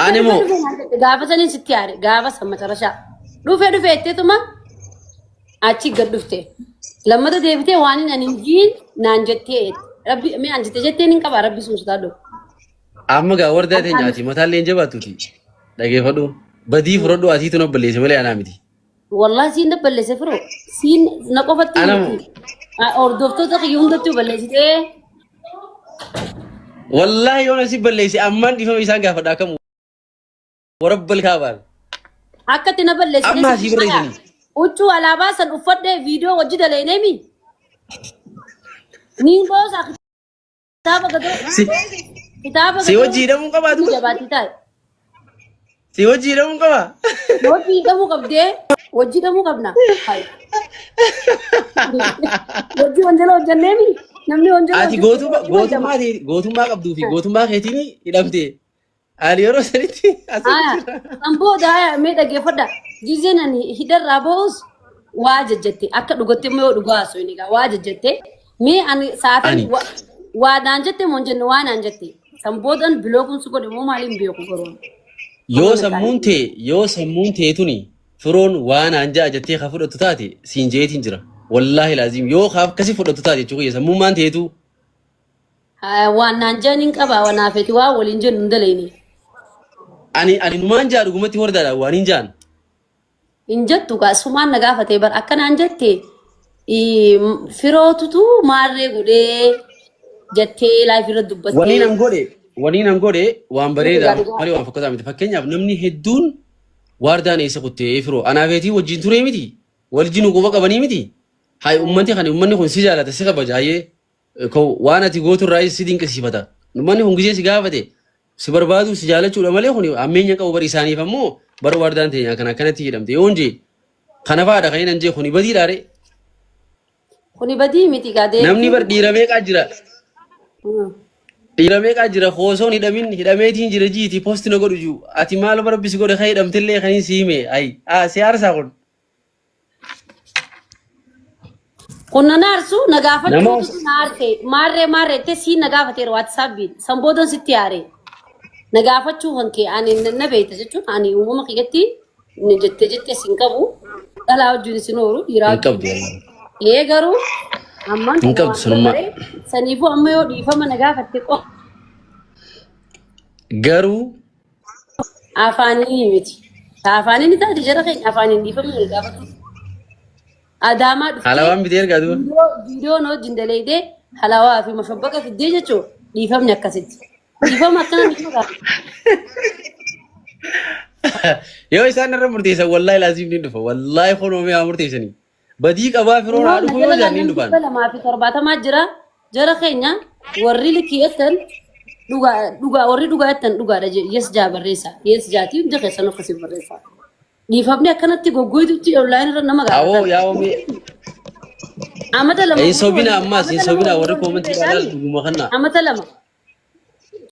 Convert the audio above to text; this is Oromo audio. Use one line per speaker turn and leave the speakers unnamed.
أنا مو
قابة سنين ستياري قابة سمت رشا دوفي تيتما أتشي قد دوفتي لما تديفتي وانين أنجين نانجتي ربي مي أنجتي جتي نكبا ربي سوستادو
أما قاور ده تنجاتي مثال لينجا باتوتي لكن فدو بدي فرودو أتي تنو بليس ملي أنا مدي
والله سين دبل سفرو سين نقفتي
أنا
और दोस्तों तक यूं तो बल्ले से
والله يوم نسيب بليس أمان دي فميسان قاعد فداكم ورب الكابر
أكتنا بلले से
أما سيب ريزني
उच्चू अलावा सन ऊपर दे वीडियो वज्जी डलेने मी नीं बोस किताब
si wajji da mun kaba tu
जबाती था
si wajji da mun kaba
Vajji दमु कब दे वज्जी दमु कब ना वज्जी वंजलो जन्ने मी नमने वंजलो
ati gootummaa qabduu fi gootummaa keetiin hidhamte ali yeroo sanitti
ambo daa mee dhageeffadha gizenan hidarraa boos waa jajjatte akka dhugatte mee dhugaa soo iniga waa jajjatte mee ani saataan waa daan jette mon jenne waa naan jette samboodan biloogun su godhe moo maaliin beeku goroon
yoo sammuun teetuni firoon waan anja jettee ka fudhatu taate siin jeetiin jira wallahi laazim yoo ka akkasi fudhatu taate jechuudha sammuun maan teetu
waan naan jaanin qaba wanaafeti waa waliin jennu ndaleeni
ani numaan jaa dhugumatti hordaadha waan hin jaan
injattu gaa sumaan na gaafatee bar akkanaan jette firootutu maarree godhee jettee laayif irra dubbattee
waniin an godhe waan bareedaa malee waan fakkataa miti fakkeenyaaf namni hedduun waardaan eessa kuttee firoo anaafeetii wajjin turee miti waljin quba qabanii miti hay ummanni kun si jaalata si kabajaayee waan ati gootu irraa si dinqisiifata ummanni kun gisee si gaafate si barbaadu si jaalachuudha malee kun ammeenya qabu bari isaaniif ammoo bara waardaan teenya kan akkanatti jedhamte yoo njee kana faadha kan hin jee kuni badii dhaare
kuni badii miti gaadee
namni bar dhiiramee qaa jira dhiiramee qaa jira hoosoon hidhameetiin jira jiiti poosti na godhu juu ati maal barbisi godhe kan hidhamtellee kan hin siime ay siyaarsaa kun
kunna naarsu nagaafachuu naarte maarree te si nagaafateera WhatsAppiin samboodan sitti yaare nagaafachuu hankee ani na beeyta jechuun ani uumama kiyyatti ni jettee sin qabu dhalaa wajjin isin ooru dhiiraa
qabdu
garuu amman
hin qabdu sunuma
saniifuu amma yoo dhiifama nagaafatte
garuu
afaanii miti afaanii taate jara keenya afaaniin dhiifama nagaafatu adama
halawaan bitee ergaa duuba
viidiyoo noo jindaleedee halawaa fi mashabbaqa fiddee jechuun dhiifamni akkasitti dhiifama akkana dhiifama
yoo isaan irra murteessan wallahi laazim ni dhufa wallahi konoomee haa murteessanii badii qabaa firoon haa dhufu yoo jaan ni dhufan
270 jira jara keenya warri likiyatan dhugaa warri dhugaatan dhugaadha yes jaa barreessa yes jaatii hunda keessan akkasii barreessa dhiifamni akkanatti goggoytutti online irra nama gaafata
awoo yaawame
amata lama
sobina ammaas sobina warri koomantii dhaal dhuguma kanna
amata lama